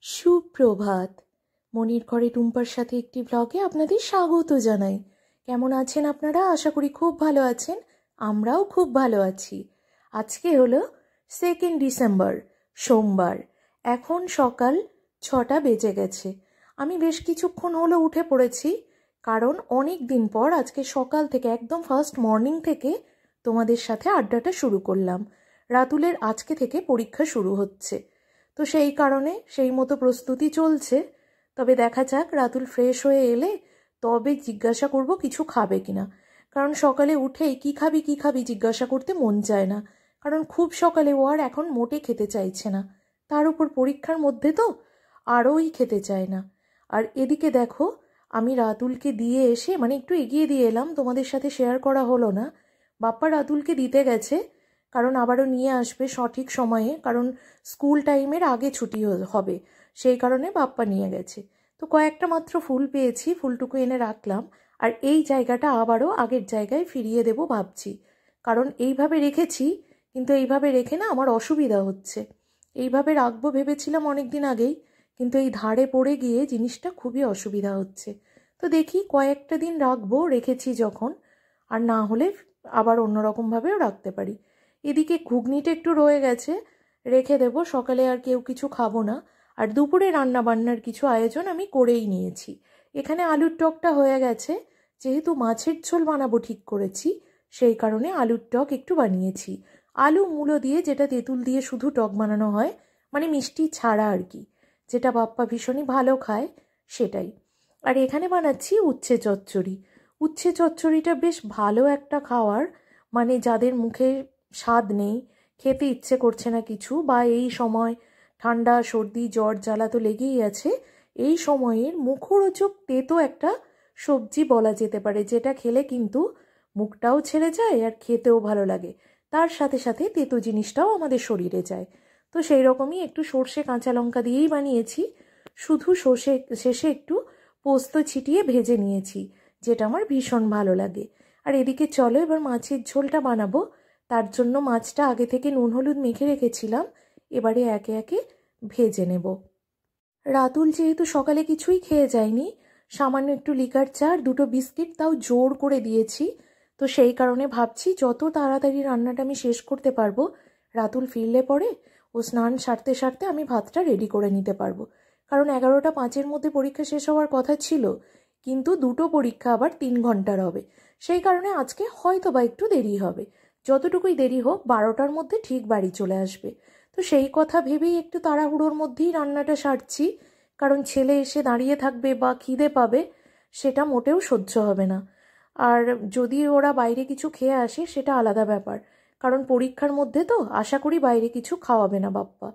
সুপ্রভাত। মনির ঘরে টুম্পার সাথে একটি ব্লগে আপনাদের স্বাগত জানাই। কেমন আছেন আপনারা? আশা করি খুব ভালো আছেন। আমরাও খুব ভালো আছি। আজকে হলো 2 ডিসেম্বর, সোমবার। এখন সকাল 6টা বেজে গেছে। আমি বেশ কিছুক্ষণ হলো উঠে পড়েছি, কারণ অনেক দিন পর আজকে সকাল থেকে একদম ফার্স্ট মর্নিং থেকে তোমাদের সাথে আড্ডাটা শুরু করলাম। রাতুলের আজকে থেকে পরীক্ষা শুরু হচ্ছে, তো সেই কারণে সেই মতো প্রস্তুতি চলছে। তবে দেখা যাক, রাতুল ফ্রেশ হয়ে এলে তবে জিজ্ঞাসা করব কিছু খাবে কিনা। কারণ সকালে উঠেই কি খাবি জিজ্ঞাসা করতে মন চায় না, কারণ খুব সকালে ও আর এখন মোটে খেতে চাইছে না। তার উপর পরীক্ষার মধ্যে তো আরোই খেতে চায় না। আর এদিকে দেখো, আমি রাতুলকে দিয়ে এসে একটু এগিয়ে দিয়ে এলাম, তোমাদের সাথে শেয়ার করা হলো না। বাপ্পা রাতুলকে দিতে গেছে, কারণ আবারও নিয়ে আসবে সঠিক সময়ে, কারণ স্কুল টাইমের আগে ছুটি হবে, সেই কারণে বাপ্পা নিয়ে গেছে। তো কয়েকটা মাত্র ফুল পেয়েছি, ফুলটুকু এনে রাখলাম। আর এই জায়গাটা আবারও আগের জায়গায় ফিরিয়ে দেব ভাবছি, কারণ এইভাবে রেখেছি, কিন্তু এইভাবে রেখে না আমার অসুবিধা হচ্ছে। এইভাবে রাখবো ভেবেছিলাম অনেক দিন আগেই, কিন্তু এই ধারে পড়ে গিয়ে জিনিসটা খুবই অসুবিধা হচ্ছে। তো দেখি কয়েকটা দিন রাখবো, রেখেছি যখন, আর না হলে আবার অন্যরকমভাবেও রাখতে পারি। এদিকে ঘুগনিটা একটু রয়ে গেছে, রেখে দেব, সকালে আর কেউ কিছু খাবো না। আর দুপুরে রান্না বান্নার কিছু আয়োজন আমি করেই নিয়েছি। এখানে আলুর টকটা হয়ে গেছে, যেহেতু মাছের ঝোল বানাবো ঠিক করেছি, সেই কারণে আলুর টক একটু বানিয়েছি। আলু মূলো দিয়ে, যেটা তেঁতুল দিয়ে শুধু টক বানানো হয়, মিষ্টি ছাড়া আর কি, যেটা বাপ্পা ভীষণই ভালো খায় সেটাই। আর এখানে বানাচ্ছি উচ্ছে চচ্চড়ি। উচ্ছে চচ্চড়িটা বেশ ভালো একটা খাওয়ার, যাদের মুখে স্বাদ নেই, খেতে ইচ্ছে করছে না কিছু, বা এই সময় ঠান্ডা সর্দি জ্বর জ্বালা তো লেগেই আছে, এই সময়ের মুখরোচক তেতো একটা সবজি বলা যেতে পারে, যেটা খেলে কিন্তু মুখটাও ছেড়ে যায় আর খেতেও ভালো লাগে, তার সাথে সাথে তেতো জিনিসটাও আমাদের শরীরে যায়। তো সেই রকমই একটু সর্ষে কাঁচা লঙ্কা দিয়েই বানিয়েছি, শুধু সর্ষে শেষে একটু পোস্ত ছিটিয়ে ভেজে নিয়েছি, যেটা আমার ভীষণ ভালো লাগে। আর এদিকে চলো এবার মাছের ঝোলটা বানাবো। তার জন্য মাছটা আগে থেকে নুন হলুদ মেখে রেখেছিলাম, এবারে একে একে ভেজে নেব। রাতুল যেহেতু সকালে কিছুই খেয়ে যায়নি, সামান্য একটু লিকার চা আর 2টো বিস্কিট তাও জোর করে দিয়েছি। তো সেই কারণে ভাবছি যত তাড়াতাড়ি রান্নাটা আমি শেষ করতে পারবো, রাতুল ফিরলে পরে ও স্নান সারতে সারতে আমি ভাতটা রেডি করে নিতে পারবো। কারণ 11টা 5-এর মধ্যে পরীক্ষা শেষ হওয়ার কথা ছিল, কিন্তু 2টো পরীক্ষা আবার 3 ঘন্টার হবে, সেই কারণে আজকে হয়তো বা একটু দেরি হবে। যতটুকুই দেরি হোক 12টার মধ্যে ঠিক বাড়ি চলে আসবে। তো সেই কথা ভেবেই একটু তাড়াহুড়োর মধ্যেই রান্নাটা সারছি, কারণ ছেলে এসে দাঁড়িয়ে থাকবে বা খিদে পাবে, সেটা মোটেও সহ্য হবে না। আর যদি ওরা বাইরে কিছু খেয়ে আসে সেটা আলাদা ব্যাপার, কারণ পরীক্ষার মধ্যে তো আশা করি বাইরে কিছু খাওয়াবে না বাপ্পা।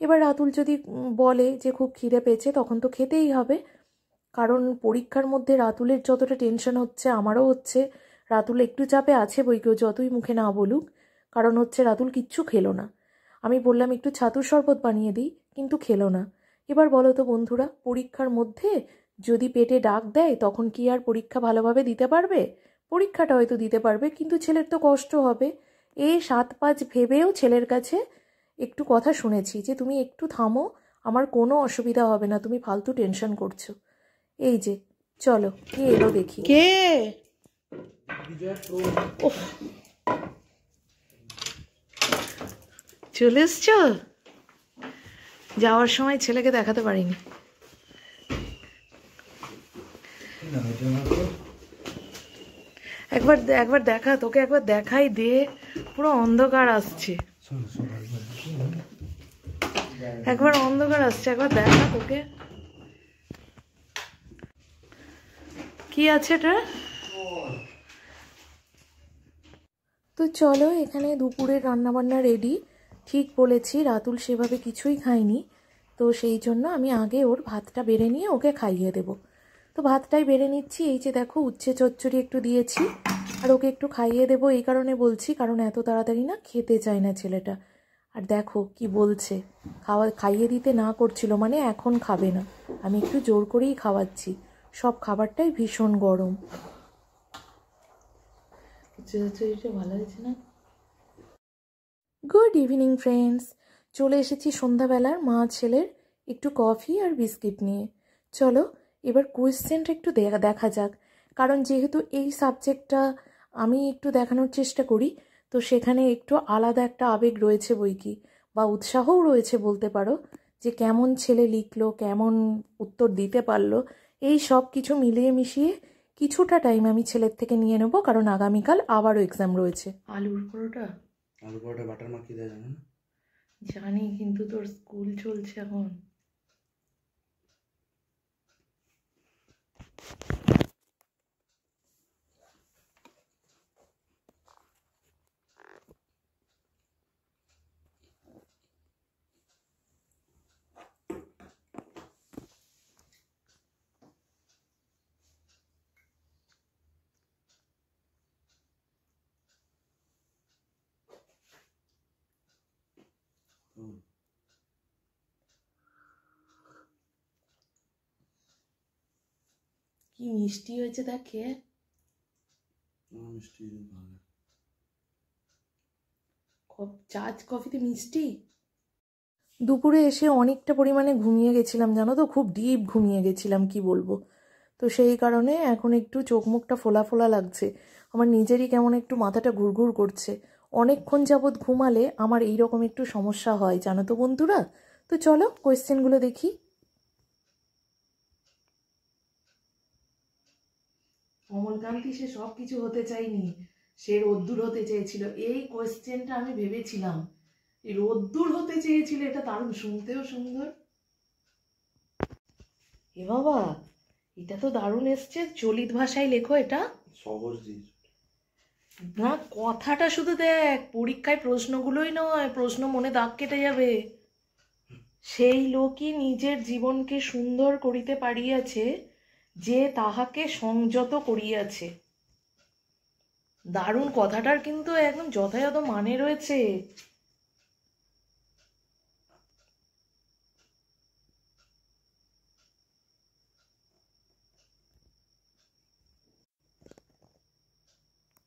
এবার রাতুল যদি বলে যে খুব খিদে পেয়েছে, তখন তো খেতেই হবে, কারণ পরীক্ষার মধ্যে রাতুলের যতটা টেনশন হচ্ছে আমারও হচ্ছে। রাতুল একটু চাপে আছে বইকেও, যতই মুখে না বলুক, কারণ রাতুল কিচ্ছু খেলো না। আমি বললাম একটু ছাতুর শরবত বানিয়ে দিই, কিন্তু খেলো না। এবার বলো তো বন্ধুরা, পরীক্ষার মধ্যে যদি পেটে ডাক দেয় তখন কি আর পরীক্ষা ভালোভাবে দিতে পারবে? পরীক্ষাটা হয়তো দিতে পারবে, কিন্তু ছেলের তো কষ্ট হবে। এই 7-5 ভেবেও ছেলের কাছে একটু কথা শুনেছি যে তুমি একটু থামো, আমার কোনো অসুবিধা হবে না, তুমি ফালতু টেনশন করছো। এই যে চলো কে এলো দেখি। কে? চলে এসছ? যাওয়ার সময় ছেলেকে দেখাতে পারিনি। একবার দেখা, তোকে একবার দেখাই দে, পুরো অন্ধকার আসছে, একবার অন্ধকার আসছে, একবার দেখা তোকে। কি আছে এটা? তো চলো, এখানে দুপুরের রান্নাবান্না রেডি। ঠিক বলেছি, রাতুল সেভাবে কিছুই খায়নি, তো সেই জন্য আমি আগে ওর ভাতটা বেড়ে নিয়ে ওকে খাইয়ে দেব। তো ভাতটাই বেড়ে নিচ্ছি। এই যে দেখো, উচ্ছে চচ্চড়ি একটু দিয়েছি, আর ওকে একটু খাইয়ে দেবো এই কারণে বলছি, কারণ এত তাড়াতাড়ি না খেতে চায় না ছেলেটা। আর দেখো কি বলছে, খাইয়ে দিতে না করছিল, এখন খাবে না। আমি একটু জোর করেই খাওয়াচ্ছি, সব খাবারটাই ভীষণ গরম। ভালো হয়েছে না? গুড ইভিনিং ফ্রেন্ডস, চলে এসেছি সন্ধ্যাবেলার মা ছেলের একটু কফি আর বিস্কিট নিয়ে। চলো এবার কোয়েশ্চেনটা একটু দেখা যাক, কারণ যেহেতু এই সাবজেক্টটা আমি একটু দেখানোর চেষ্টা করি, তো সেখানে একটু আলাদা একটা আবেগ রয়েছে বই কি, বা উৎসাহও রয়েছে বলতে পারো, যে কেমন ছেলে লিখলো, কেমন উত্তর দিতে পারলো, এই সব কিছু মিলিয়ে মিশিয়ে কিছুটা টাইম আমি ছেলের থেকে নিয়ে নেবো, কারণ আগামীকাল আবারও এক্সাম রয়েছে। আলুর পরোটা বাটার মাখিয়ে দেয় জানো না? জানি, কিন্তু তোর স্কুল চলছে এখন। কি মিষ্টি হয়েছে দেখে। চাচ কফিতে মিষ্টি। দুপুরে এসে অনেকটা পরিমাণে ঘুমিয়ে গেছিলাম জানো তো, খুব ডিপ ঘুমিয়ে গেছিলাম কি বলবো। তো সেই কারণে এখন একটু চোখ মুখটা ফোলা ফোলা লাগছে, আমার নিজেরই কেমন একটু মাথাটা ঘুরঘুর করছে। অনেকক্ষণ যাবৎ ঘুমালে আমার এইরকম একটু সমস্যা হয় জানো তো বন্ধুরা। তো চলো কোয়েশ্চেনগুলো দেখি। অমলকান্তি সে সব কিছু হতে চায়নি, সে রোদ্দুর হতে চেয়েছিল। এই কোয়েশ্চেনটা আমি ভেবেছিলাম, এই রোদ্দুর হতে চেয়েছিল, এটা দারুণ, শুনতেও সুন্দর। এ বাবা, এটা তো দারুণ এসছে, চলিত ভাষায় লেখো এটা। সহজ না, কথাটা শুধু দেখ, পরীক্ষায় প্রশ্নগুলোই নয়, প্রশ্ন মনে দাগ কেটে যাবে। সেই লোকই নিজের জীবনকে সুন্দর করিতে পারিয়াছে, যে তাহাকে সংযত করিয়াছে। দারুণ, কথাটার কিন্তু একদম যথাযথ মানে রয়েছে।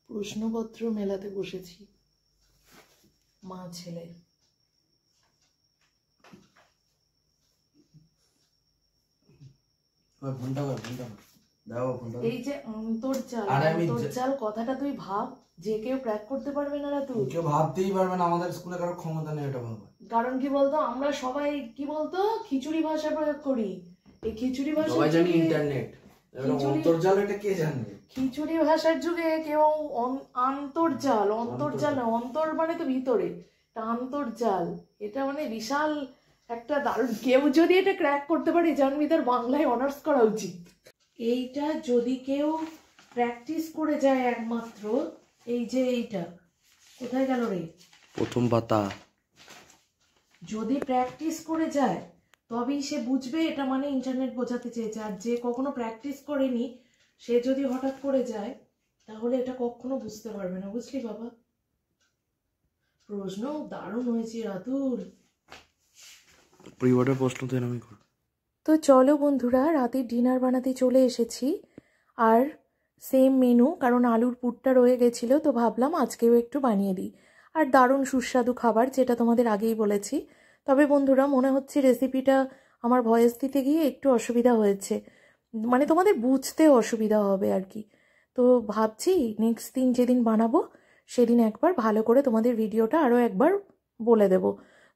প্রশ্নপত্র মেলাতে বসেছি, মা ছেলে। এই যে অন্তর্জাল, অন্তর্জাল কথাটা তুই ভাব, যে কেউ ক্র্যাক করতে পারবে না। তুই কেউ ভাবতেই পারবে না, আমাদের স্কুলে কারো ক্ষমতা নেই এটা ভাবা। কারণ কি বলতো, আমরা সবাই কি বলতো খিচুড়ি ভাষা প্রয়োগ করি। এই খিচুড়ি ভাষা সবাই জানি ইন্টারনেট, অন্তর্জাল এটা কে জানবে? খিচুড়ি ভাষার যুগে কেউ অন্তর্জাল, অন্তর্জাল অন্তর মানে তো ভিতরে, আন্তর্জাল এটা মানে বিশাল একটা দারুণ। কেউ যদি এটা ক্র্যাক করতে পারে জানবি তার বাংলায় অনার্স করা উচিত। এইটা যদি কেউ প্র্যাকটিস করে যায় একমাত্র, এই যে এইটা কোথায় গেল রে, প্রথম পাতা, যদি প্র্যাকটিস করে যায় তবেই সে বুঝবে এটা মানে ইন্টারনেট বোঝাতে চেয়েছে। আর যে কখনো প্র্যাকটিস করেনি সে যদি হঠাৎ করে যায় তাহলে এটা কখনো বুঝতে পারবে না, বুঝলি বাবা। প্রশ্ন দারুণ হয়েছে রাতুল। প্রিবোর্ডের প্রশ্ন তো এরকমই কর। তো চলো বন্ধুরা, রাতে ডিনার বানাতে চলে এসেছি। আর সেম মেনু, কারণ আলুর পুরটা রয়ে গেছিলো, তো ভাবলাম আজকেও একটু বানিয়ে দিই। আর দারুণ সুস্বাদু খাবার, যেটা তোমাদের আগেই বলেছি। তবে বন্ধুরা মনে হচ্ছে রেসিপিটা আমার ভয়েস দিতে গিয়ে একটু অসুবিধা হয়েছে, মানে তোমাদের বুঝতে অসুবিধা হবে আর কি। তো ভাবছি নেক্সট দিন যেদিন বানাবো সেদিন একবার ভালো করে তোমাদের ভিডিওটা আরও একবার বলে দেব।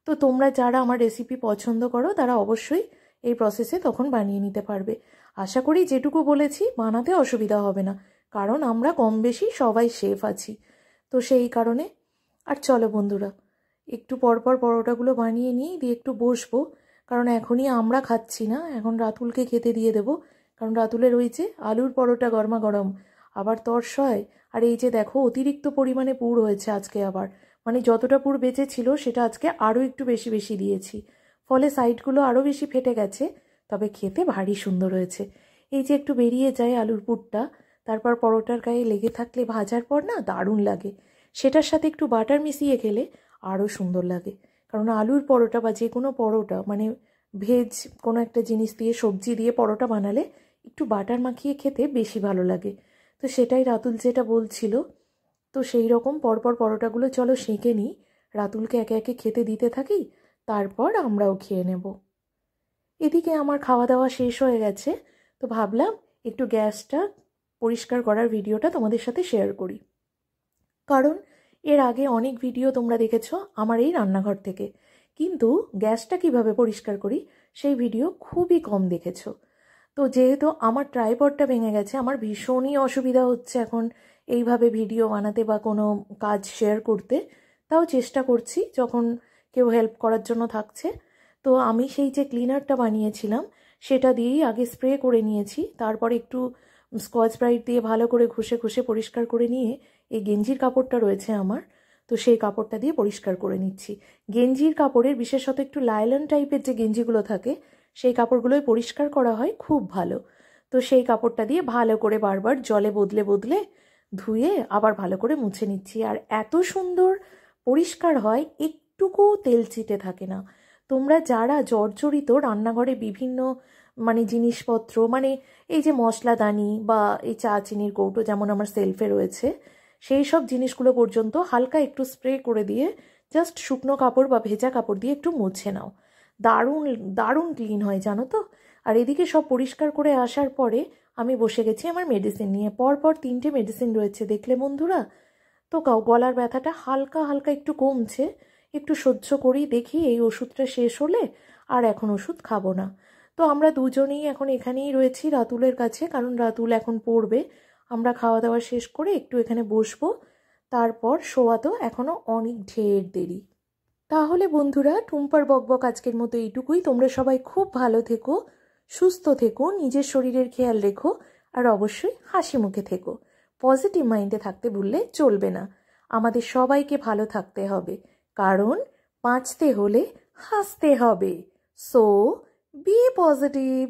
তো তোমরা যারা আমার রেসিপি পছন্দ করো তারা অবশ্যই এই প্রসেসে তখন বানিয়ে নিতে পারবে। আশা করি যেটুকু বলেছি বানাতে অসুবিধা হবে না, কারণ আমরা কম বেশি সবাই শেফ আছি, তো সেই কারণে। আর চলো বন্ধুরা, একটু পরপর পরোটাগুলো বানিয়ে নিই, দিয়ে একটু বসবো, কারণ এখনই আমরা খাচ্ছি না, এখন রাতুলকে খেতে দিয়ে দেবো। কারণ রাতুলের ওই যে আলুর পরোটা গরমা গরম আবার তর্স হয়। আর এই যে দেখো অতিরিক্ত পরিমাণে পুর হয়েছে আজকে আবার, মানে যতটা পুর বেঁচে ছিল সেটা আজকে আরও একটু বেশি বেশি দিয়েছি, ফলে সাইডগুলো আরও বেশি ফেটে গেছে, তবে খেতে ভারী সুন্দর হয়েছে। এই যে একটু বেরিয়ে যায় আলুর পুরটা, তারপর পরোটার গায়ে লেগে থাকলে ভাজার পর না দারুণ লাগে। সেটার সাথে একটু বাটার মিশিয়ে খেলে আরও সুন্দর লাগে, কারণ আলুর পরোটা বা যে কোনো পরোটা মানে ভেজ কোনো একটা জিনিস দিয়ে সবজি দিয়ে পরোটা বানালে একটু বাটার মাখিয়ে খেতে বেশি ভালো লাগে। তো সেটাই রাতুল যেটা বলছিল। তো সেই রকম পরপর পরোটাগুলো চলো সেঁকে নিই, রাতুলকে একে একে খেতে দিতে থাকি, তারপর আমরাও খেয়ে নেব। এদিকে আমার খাওয়া দাওয়া শেষ হয়ে গেছে, তো ভাবলাম একটু গ্যাসটা পরিষ্কার করার ভিডিওটা তোমাদের সাথে শেয়ার করি। কারণ এর আগে অনেক ভিডিও তোমরা দেখেছো আমার এই রান্নাঘর থেকে, কিন্তু গ্যাসটা কিভাবে পরিষ্কার করি সেই ভিডিও খুবই কম দেখেছো। তো যেহেতু আমার ট্রাইপডটা ভেঙে গেছে, আমার ভীষণই অসুবিধা হচ্ছে এখন এইভাবে ভিডিও বানাতে বা কোনো কাজ শেয়ার করতে। তাও চেষ্টা করছি যখন কেউ হেল্প করার জন্য থাকছে। তো আমি সেই যে ক্লিনারটা বানিয়েছিলাম সেটা দিয়েই আগে স্প্রে করে নিয়েছি, তারপর একটু স্কচ ব্রাইট দিয়ে ভালো করে ঘষে ঘষে পরিষ্কার করে নিয়ে এই গেঞ্জির কাপড়টা রয়েছে আমার, তো সেই কাপড়টা দিয়ে পরিষ্কার করে নিচ্ছি। গেঞ্জির কাপড়ের বিশেষত একটু লাইলন টাইপের যে গেঞ্জিগুলো থাকে সেই কাপড়গুলোই পরিষ্কার করা হয় খুব ভালো। তো সেই কাপড়টা দিয়ে ভালো করে বারবার জলে বদলে বদলে ধুয়ে আবার ভালো করে মুছে নিচ্ছি। আর এত সুন্দর পরিষ্কার হয়, একটুকু তেল চিটে থাকে না। তোমরা যারা জর্জরিত রান্নাঘরে বিভিন্ন জিনিসপত্র, এই যে মশলাদানি বা এই চা চিনির কৌটো যেমন আমার সেলফে রয়েছে, সেই সব জিনিসগুলো পর্যন্ত হালকা একটু স্প্রে করে দিয়ে জাস্ট শুকনো কাপড় বা ভেজা কাপড় দিয়ে একটু মুছে নাও, দারুণ দারুণ ক্লিন হয় জানো তো। আর এদিকে সব পরিষ্কার করে আসার পরে আমি বসে গেছি আমার মেডিসিন নিয়ে। পরপর 3টে মেডিসিন রয়েছে দেখলে বন্ধুরা। তো গলার ব্যথাটা হালকা হালকা একটু কমছে, একটু সহ্য করি, দেখি এই ওষুধটা শেষ হলে আর এখন ওষুধ খাবো না। তো আমরা দুজনেই এখন এখানেই রয়েছি রাতুলের কাছে, কারণ রাতুল এখন পড়বে। আমরা খাওয়া দাওয়া শেষ করে একটু এখানে বসবো, তারপর শোয়া তো এখনও অনেক ঢের দেরি। তাহলে বন্ধুরা, টুম্পার বকবক আজকের মতো এইটুকুই। তোমরা সবাই খুব ভালো থেকো, সুস্থ থেকো, নিজের শরীরের খেয়াল রেখো, আর অবশ্যই হাসি মুখে থেকো। পজিটিভ মাইন্ডে থাকতে ভুললে চলবে না। আমাদের সবাইকে ভালো থাকতে হবে, কারণ বাঁচতে হলে হাসতে হবে। So be positive.